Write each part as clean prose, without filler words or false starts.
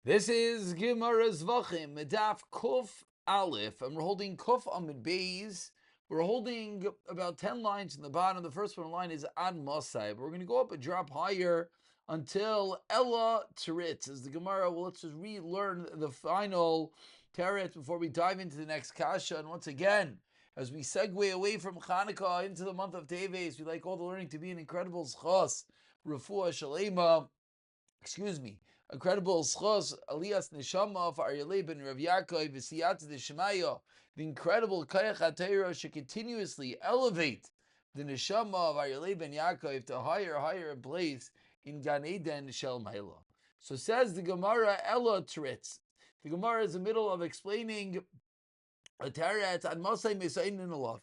This is Gemara Zevachim, Daf Kuf Aleph, and we're holding Kuf Amid Beis. We're holding about 10 lines in the bottom. The first one line is Ad Masai, but we're going to go up a drop higher until Ella Teretz. As the Gemara, well, let's just relearn the final Teretz before we dive into the next Kasha. And once again, as we segue away from Chanukah into the month of Teves, we like all the learning to be an incredible schos, Refuah Shalema, incredible schos, Aliyas Neshama of Arya ben Rav Ya'akov, V'siyat D'Shemaya, the incredible Kayach HaTeira should continuously elevate the Neshama of Arya ben Ya'akov to higher place in Gan Eden Shel Maila. So says the Gemara, Ella Teretz. The Gemara is in the middle of explaining a Teretz on Masay Mesayin in Alaf.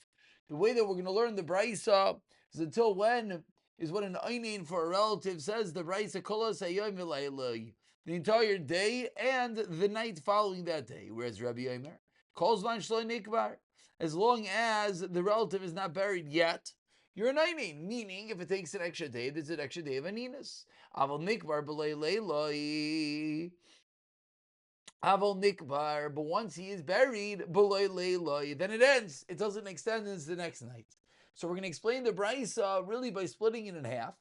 The way that we're going to learn the Braisa is until when is what an einin for a relative says the Braisa Kolos Hayom V'Layla, the entire day and the night following that day. Whereas Rabbi Yomer calls Van Shloi Nikbar, as long as the relative is not buried yet, you're an einin. Meaning, if it takes an extra day, there's an extra day of aninas. Aval Nikbar B'Layla. Aval Nikbar, but once he is buried, then it ends. It doesn't extend into the next night. So we're going to explain the Braisa really by splitting it in half.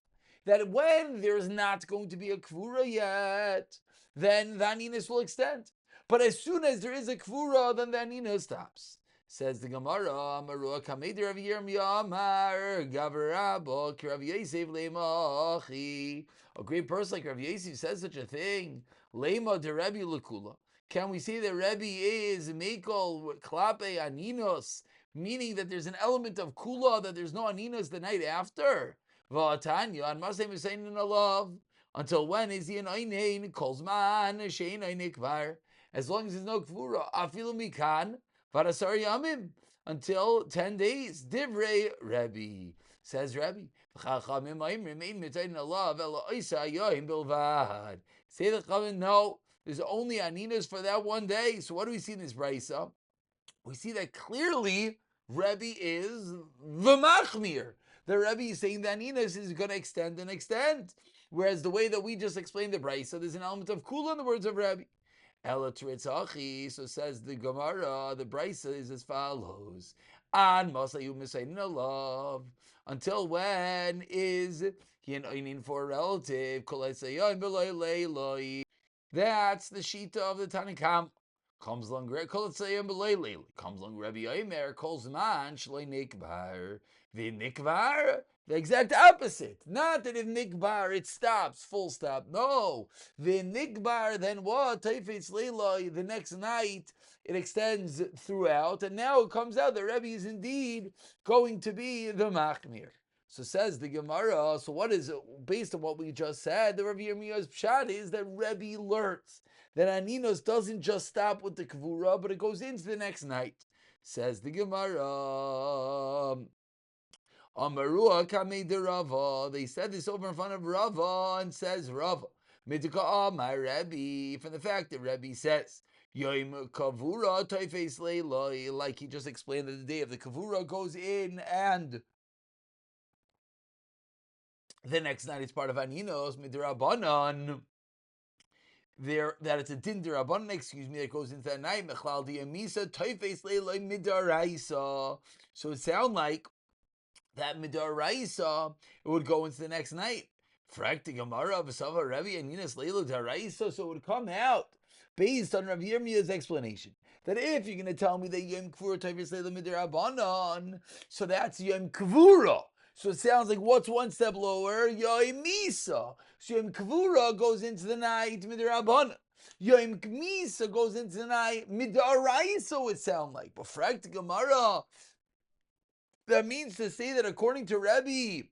That when there's not going to be a Kvura yet, then the Aninus will extend. But as soon as there is a Kvura, then the Aninus stops. Says the Gemara, Amaru Kameder of Yirmiyamar, Gavarabo, Rav Yosef Lemachi. A great person like Rav Yosef says such a thing. Lema de Rebbe Lekula. Can we say that Rebbe is Meikol Klape Aninos, meaning that there's an element of Kula, that there's no Aninos the night after? V'atanya, and Masay Mesayin in love. Until when is he an Einin? Kolzman, Shein Einikvar. As long as there's no Kvura, Afilu Mikan, Varasar Yamim. Until 10 days. Divrei Rebbe. Says Rebbe. Chachamim remain Mesayin in love, Ela Oisa Yoim Bilvad. Say the Chachamim, no. There's only Aninas for that one day. So what do we see in this Braisa? We see that clearly Rebbe is the Machmir. The Rebbe is saying that Aninas is going to extend and extend. Whereas the way that we just explained the Braisa, there's an element of Kula in the words of Rebbe. Ela Teretzachi, so says the Gemara, the Braisa is as follows. An Masayu Mesayin Alav. Until when is he an Einin for a relative? That's the Shita of the Tanakam. Comes along Rabbi Yomer, calls man Shloi Nikbar. The Nikbar, the exact opposite. Not that if Nikbar it stops, full stop. No. The Nikbar, then what? Taifetz Leiloi, the next night it extends throughout, and now it comes out that Rebbe is indeed going to be the Machmir. So says the Gemara, so what is it? Based on what we just said, the Rabbi Yirmiyah's pshat is that Rebbe learns that Aninos doesn't just stop with the Kvura, but it goes into the next night. Says the Gemara, Amarua Kamei de Rava. They said this over in front of Rava, and says Rava, Mitika my Rebbe, from the fact that Rebbe says, Yom Kavura Taifes Leiloi, like he just explained that the day of the Kavura goes in and the next night it's part of Aninos, Midrabanan. There, that it's a din derabanan, that goes into that night. Mechlal diyamisa toifes leiloi midaraisa. So it sounds like that midaraisa it would go into the next night. Frakti Gemara v'sava Rebbe and Yinas leilu daraisa. So it would come out based on Rav Yirmiyah's explanation that if you're going to tell me that Yom Kvura toifes leiloi midarabanan, so that's Yom Kvura. So it sounds like what's one step lower? Yom Misa. So Yom Kvura goes into the night midrabanan. Yom Misa goes into the night midaraisa. It sounds like, but Frakti Gemara, that means to say that according to Rebbe,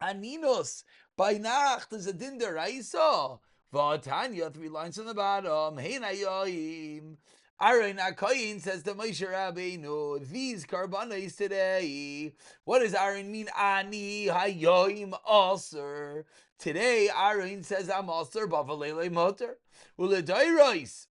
Aninos by Nacht is a din deraisa. V'atanya, 3 lines on the bottom. Hein hayoyim. Aaron Akayin says to Moshe Rabbeinu, these karbanos today. What does Aaron mean? Ani hayoim aser. Today Aaron says I'm aser b'avalele moter. Uledairos.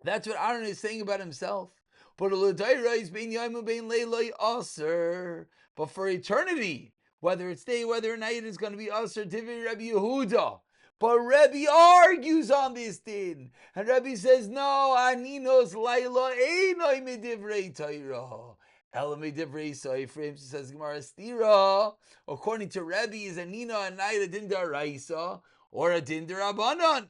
That's what Aaron is saying about himself. But uledairos bein yom bein leiloi aser. But for eternity, whether it's day, whether night, it's going to be aser. Divi Rabbi Yehuda. But Rebbe argues on this din. And Rebbe says, no, aninos laila einoi midivrei Torah. Ela midivrei soifrim. Says Gemara Stira. According to Rebbe, is anina and night a din daraisa or a din darabanan.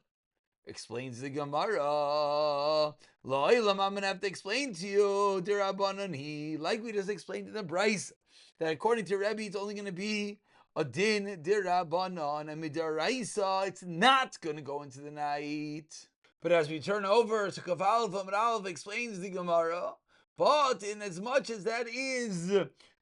Explains the Gemara. Lo'ilam, I'm going to have to explain to you, dirabanan like we just explained in the Bryce, that according to Rebbe, it's only going to be a din dirabanan, and midaraisa, it's not going to go into the night. But as we turn over to Kafal Vamrav, explains the Gemara, but in as much as that is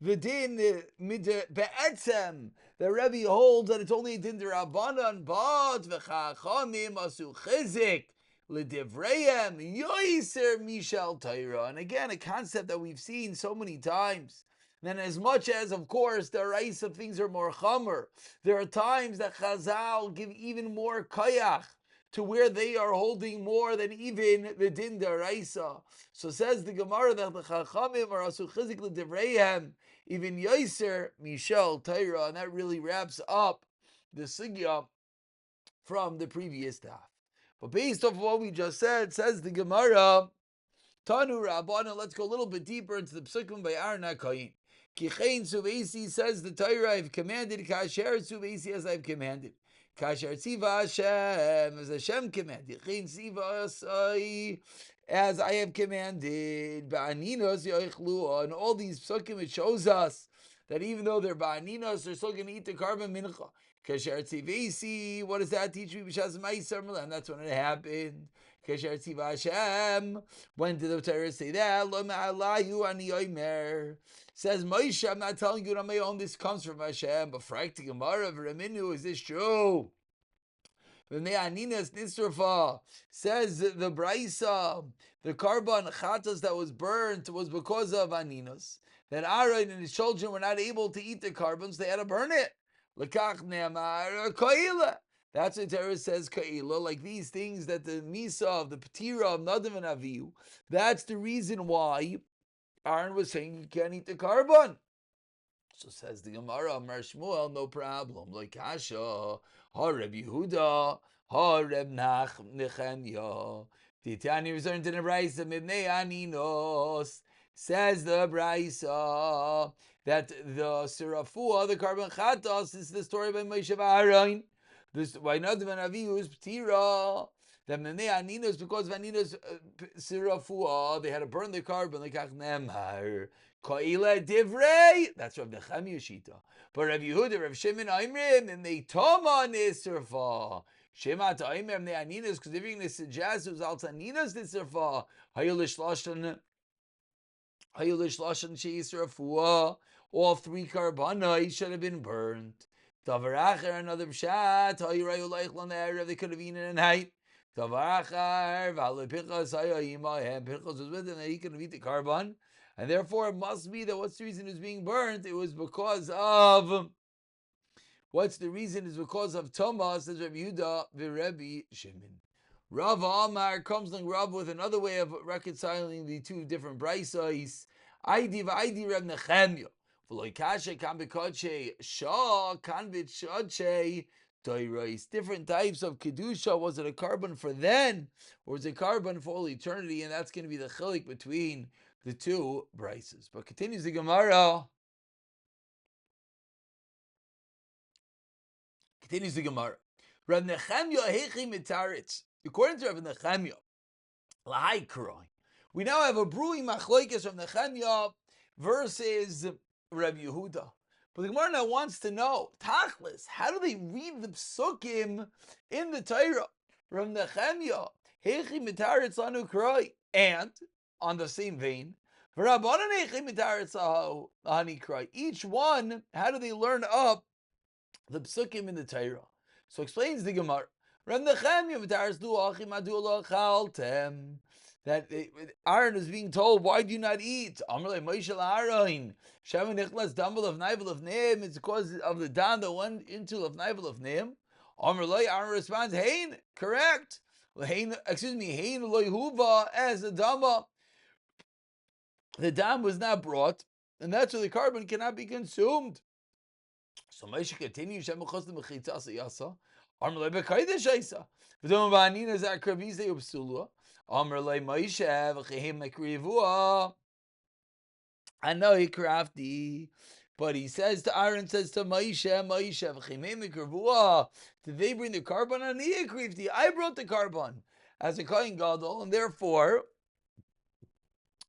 the din be'etzem, the Rebbe holds that it's only a din derabanan, but v'chachamim asu chizik l'divrayim yoiser mishal Torah. And again, a concept that we've seen so many times. And as much as, of course, the raisa of things are more chamer, there are times that Chazal give even more koyach to where they are holding more than even the din daraisa. So says the Gemara that the Chachamim are asu chizik l'divrayim even yoiser mishal Torah, and that really wraps up the sugya from the previous daf. But based off of what we just said, says the Gemara, Tanu Rabbana, let's go a little bit deeper into the psukim by Arna Kain. Kichein Suvesi says the Torah, I've commanded, Kasher Suvesi as I've commanded. Kasher Tziva Hashem, as Hashem commanded. Kichein Tziva Asai, as I have commanded. Ba'aninos yoichlu. On all these psukim, it shows us that even though they're ba'aninos, they're still going to eat the carbon mincha. Kasher Tzivesi, what does that teach me? B'shas Ma'isar, and that's when it happened. Kasher Tziva Hashem. When did the Torah say that? Lo ma'alayu ani oimer. Says Moshe, I'm not telling you on my own, this comes from Hashem, but frakti Gemara v'raminu, is this true? V'ne'aninas nisrafa, says the Braisa, the carbon chatas that was burnt was because of aninas. That Aaron and his children were not able to eat the carbons, they had to burn it. L'kach ne'amar ko'ila. That's what Torah says, ko'ila, like these things that the misa of the patira of Nadav and Avihu, that's the reason why Aaron was saying you can't eat the carbon. So says the Gemara, Amar Shmuel, no problem. Like Kasha, Reb Yehuda, Reb Nechemya. Titani returned to the Braisa, Mibnei Aninos. Says the Braisa that the Sirafua, the carbon chatos, is the story by Moshe Aaron. This by Nadav and Avihu is Ptira. The Mnei Aninos, because of Aninos Sirafua, they had to burn the carbon like Achnemar. Ko'ila Divrei. That's Rav Nechemya Shita. But Rav Yehuda, Rav Shimon Aimrim, and they Toma Nisrfa. Shema to Aimrim the Aninos, because if you're going to suggest it was Al Taninos Nisrfa, Hayulish Lashon Sheisrafua, all three carbonai should have been burnt. Tavaracher, another Pshat, Hayurayu Leichlan the they could have eaten at night. Tavachar, Pinchas was with him, that he could eat the carbon, and therefore it must be that what's the reason it was being burnt? It was because of Thomas, says Rabbi Yehuda, Rebbe Shimon. Rav Amar comes along Rav with another way of reconciling the two different braysos. Aidi Reb Nechemya. Different types of kedusha. Was it a carbon for then, or was it a carbon for all eternity? And that's going to be the chilik between the two brises. But continues the Gemara. Rav Nechemya hechi mitaritz. According to Rav Nechemya, lahai karoi. We now have a brewing machlokes from Nechemya versus Reb Yehuda. But the Gemara now wants to know, Tachlis, how do they read the psukim in the Torah? Rav Nechemya, hechi mitaritz lanu karoi. And, on the same vein, v'rabbanan hechi mitaritz lahani karoi. Each one, how do they learn up the psukim in the Torah? So explains the Gemara. Rav Nechemya mitaritz du achim adu lachaltem. That Aaron is being told, why do you not eat? Amrle Moshe Aaron. Shem nichlas dumble of naivel of neim. It's because of the dan that went into of naivel of neim. Amrle Aaron responds, hein, correct. Hein loy huva, as a dama. The dam was not brought, and that's why the carbon cannot be consumed. So Moshe continues, Shem chostem mechitzas yasa. Amr le b'kodesh Isa. V'dom ba'anina zakravise upsulua. Amr le Moshe v'chehim mekrivua. I know he crafty, but he says to Aaron, says to Moshe, v'chehim mekrivua. Did they bring the carbon? Ani crafty. I brought the carbon as a kohen gadol, and therefore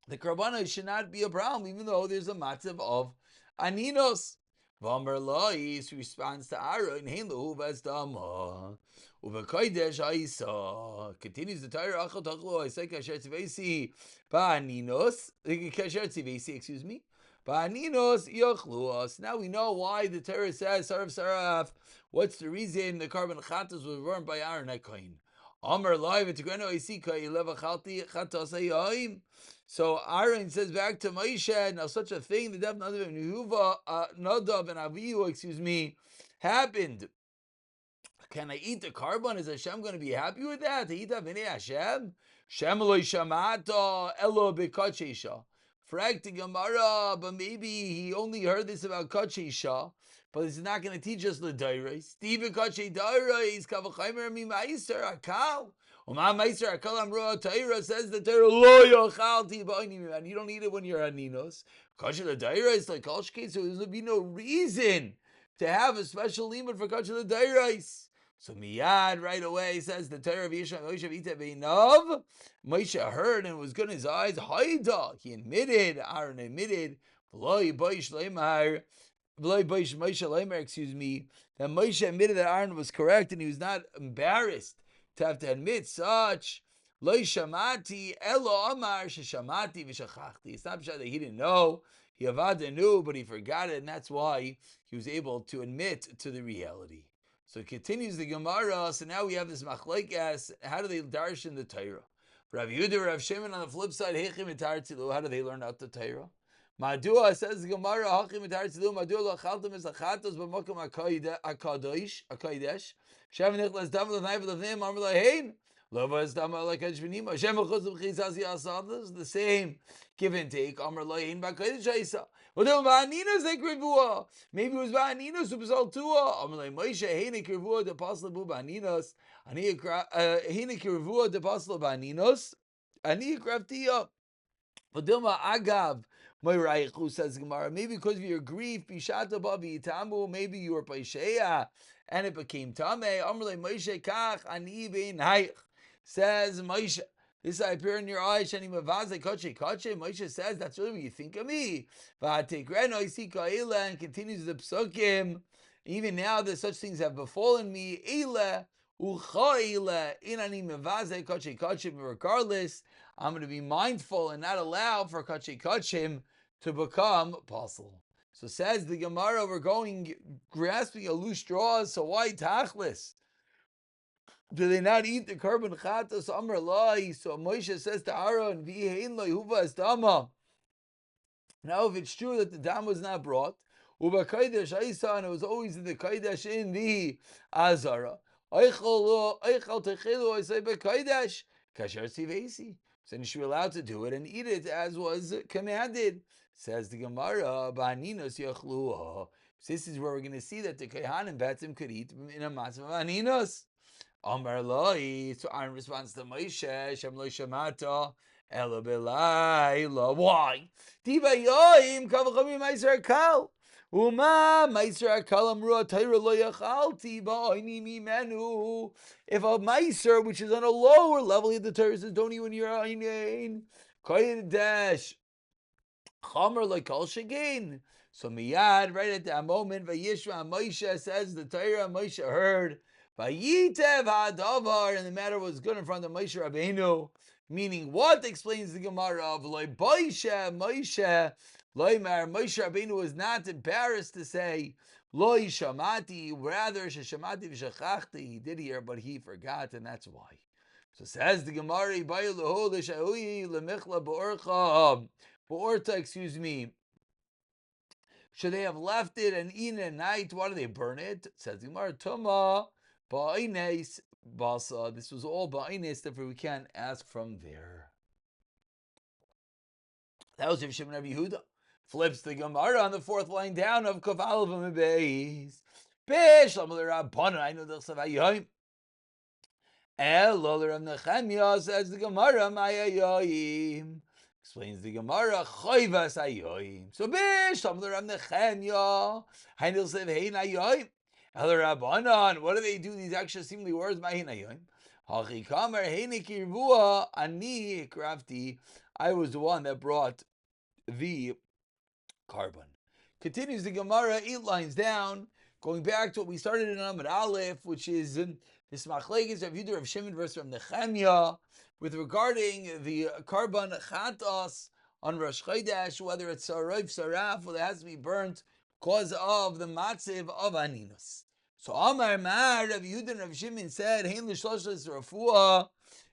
the carbon should not be a problem, even though there's a matzav of aninos. V'amar lois responds to Aaron, hein lo v'esdama. Uvekodesh Isa continues the Torah. Achal tachlo Isa kasher tzivesi ba'aninos. Kasher tzivesi, excuse me. Ba'aninos yochluos. Now we know why the Torah says Saraf Saraf. What's the reason the carbon chatos was burned by Aaron HaKohen? Amar live v'tigreno Isika ileva chalti chatos hayoim. So Aaron says back to Moshe, now such a thing, the death of Nadav and Avihu, excuse me, happened. Can I eat the carbon? Is Hashem going to be happy with that? To eat that v'nei Hashem? Shem lo shamato elo b'kachesha. Frag to Gemara, but maybe he only heard this about kachesha, but it's not going to teach us the dairais. Steve kache dairais kavachaymer mi meiser akal. Uma meiser akal amru Torah says the Torah lo yochalti ba'onim, and you don't eat it when you're aninos. Kache the dairais like kalshke, so there's be no reason to have a special limit for kache the dairais. So miyad right away says the Torah of Yishmael Moshe v'ita beinav. Moshe heard and was good in his eyes. Haida, he admitted. Aaron admitted. V'lo yiboish leimar. V'lo yiboish Moshe leimar. Excuse me. That Moshe admitted that Aaron was correct and he was not embarrassed to have to admit such. Lo shamati elo amar sheshamati v'shachachti. It's not that he didn't know. He avada knew, but he forgot it, and that's why he was able to admit to the reality. So it continues the Gemara. So now we have this machlekes. How do they darsh in the Torah? Rav Yehuda, Rav Shimon on the flip side. Hechim etar tzilu. How do they learn out the Torah? Madua says the Gemara. Hechim etar tzilu. Madua lo chaltem es achatos b'makom akadosh. Shav nichlas davar l'nayv l'vneim amar lahein. Lo v'es damar l'kajvinim. Hashem achos l'b'chizas yasadas. The same give and take. Amar lahein b'kodesh Isa. Maybe it was Ba'aninos who was all tua. I'm like, Moshe, Heinik Revua de Pasla Bu Ba'aninos. Heinik Revua de Pasla Ba'aninos. Ani Kraftia. Vadilma Agav. Moiraichu says Gemara. Maybe because of your grief, Bishata Babi Itamu, maybe you were Paisheya, and it became Tame. I'm like, Moshe Kach, Ani Bein Haich. Says Moshe. This I appear in your eyes, Shani Mavaze Kache Kache. Moshe says, that's really what you think of me. And continues the psukim. Even now that such things have befallen me, regardless, I'm going to be mindful and not allow for Kache Kachim to become apostle. So says the Gemara, we're going grasping a loose straw, so why tachlis? Do they not eat the carbon chatos amar lai? So Moshe says to Aaron, "V'yein lo Yehuva es dama." Now, if it's true that the dam was not brought, uba kodesh Isa, and it was always in the kodesh in the azara. Eichel techelu I say bekodesh kasher tzivesi. So you should be allowed to do it and eat it as was commanded. Says the Gemara, "Ba'aninos yachluha." This is where we're going to see that the kohanim batzim could eat in a matzah of aninos. Amar Loi, so Aaron responds to Moshe, Shem Lo Shamata, Ela Belayla. Why? Diva Yoim, Kavachami Meiser Akal. Uma Meiser Akal Amru Atayra Lo Yachalti, Ba'ini Mimenu. If a Meiser, which is on a lower level of the Torah, says, don't eat when you're Ainin, Kodesh, Chomer Lo Kol Shagain. So Miyad, right at that moment, Vayishma Moshe says, the Torah Moshe heard, Vayitev hadavar, and the matter was good in front of Moshe Rabbeinu. Meaning, what explains the Gemara of Loi Boisha Moshe Loimar? Moshe Rabbeinu was not embarrassed to say Loi Shamati, rather Shamati v'Shachachti. He did hear, but he forgot, and that's why. So says the Gemara, excuse me. Should they have left it and eaten it at night? Why do they burn it? Says the Gemara, Tuma. Ba'ines basa. This was all ba'ines, therefore we can't ask from there. That was Rav Shimon Rabbi Yehuda. Flips the Gemara on the fourth line down of Kaval V'Mebeis. Bish, I know the Savayoim. Elo Rav Nechemia, says the Gemara, Mayayoim. Explains the Gemara, Choivas Ayoim. So Bish, Rav Nechemia, Hainil said, Hein Ayoim. Elo Rabbanan, what do they do, these extra seemingly words, Mahin Ayoim? Hachi Kamer, Hein Kirvua, Ani Krafti. I was the one that brought the carbon. Continues the Gemara, 8 lines down, going back to what we started in Amud Aleph, which is this machlekes of Yudah of Shimon versus Rav Nechemia, with regarding the carbon chatas on Rosh Chodesh, whether it's sarif, saraf, whether it has to be burnt because of the matziv of aninus. So Amar Mar, Rav Yudah and Rav Shimon said, Hein l'shloshos rafua,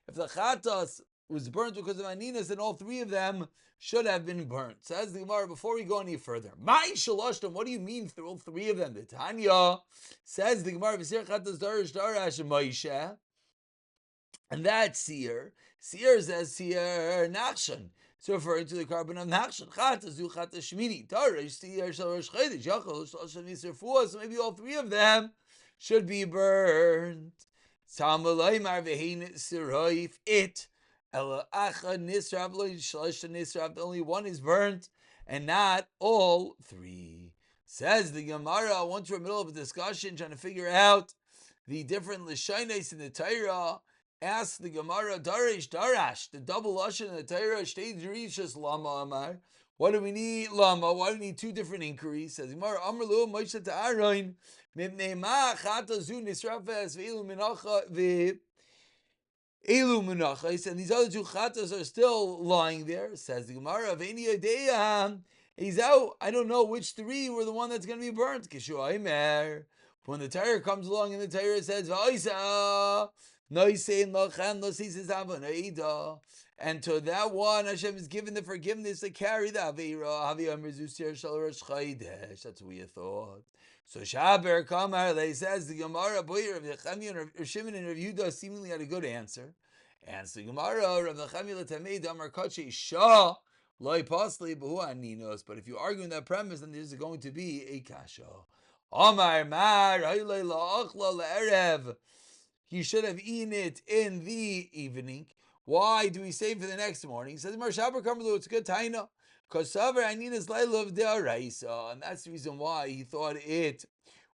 if the chatas was burnt because of aninus, then all 3 of them should have been burnt. Says the Gemara, before we go any further, Mai shaloshtam, what do you mean through all 3 of them? The Tanya says the Gemara, V'sir chatas darash darash Moshe, and that seer says seer nachshan. It's referring to the carbon of nachshan. Chatas du chatas shmini darash seer shalosh chodesh yachol shalosh nisir fuah. So maybe all 3 of them should be burned. Samalay mar v'hein siroif it. Only one is burnt, and not all 3. Says the Gemara, once we're in the middle of a discussion trying to figure out the different Lishonos in the Torah, ask the Gemara, Darash, the double Lashon in the Torah, Shtei Drishas Lama Amar. What do we need, Lama? Why do we need 2 different inquiries? Says the Gemara, Amar Lu Moshe Ta'aron, Mipnei Ma Chata Zu Nisrafes Ve'ilu Minacha Elu Menachos, and these other 2 chatas are still lying there. Says the Gemara, V'eni Yodea, he's out. I don't know which 3 were the one that's going to be burnt. Kishu Aimer. When the Torah comes along and the Torah says, V'oisa, Noisein Lochan Losisis Avonaida, and to that one Hashem is given the forgiveness to carry the Avera. Havi Amr Zusir Shalosh Chaydesh. That's what we thought. So Shaber Kamar, they says the Gemara, boy, Rav Nechemia and Rav Shimon and Rav Yehuda seemingly had a good answer. Answer the Gemara, Rav Nechemia l'tamei damar kachi shah loy pasli b'hu aninos. But if you argue in that premise, then there's going to be a kasha. Amar mar haylay la'achla la'erev. He should have eaten it in the evening. Why do we save for the next morning? He says, Mar Shaber Kamar, it's good taina. Because Savar Anina's Lailav De'araisa, and that's the reason why he thought it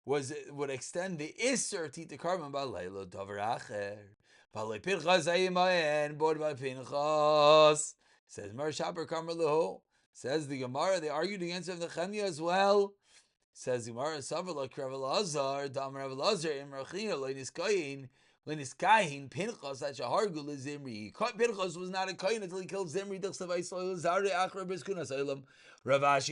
would extend the Isser to eat the carbon by Laila Davar Acher. Balei Pinchas Ayimayen, Bod by Pinchas. Says Mar Shaber Kamar Lahu. Says the Gemara, they argued against Rav Nechemia as well. Says the Gemara, Savar like Rav Elazar, Dam Rav Elazar, Imrachina, Leinis Kayin. Pinchas, that's a hargul Zimri. Pinchas was not a kohen until he killed Zimri. Ravashi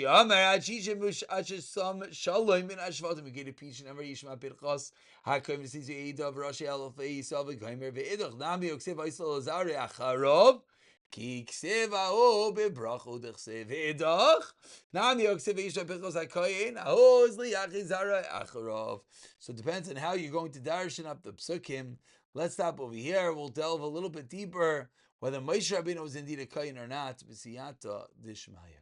Amar Achishimush Achisam Shalom in Ashvatim. We get a piece number Yishma Pinchas. Hakim sees the Eid of Rashi Alafei Savik Heimer Veidach Nami Oksiv Aisol Zari Acharov. Ki kseva o bebracho dechsev edach nami oksiv isha pichos hakoyin ahoz liyachi zara acharov. So it depends on how you're going to darshan up the psukim. Let's stop over here. We'll delve a little bit deeper whether Moshe Rabbeinu was indeed a koyin or not. B'siyata dishmaya.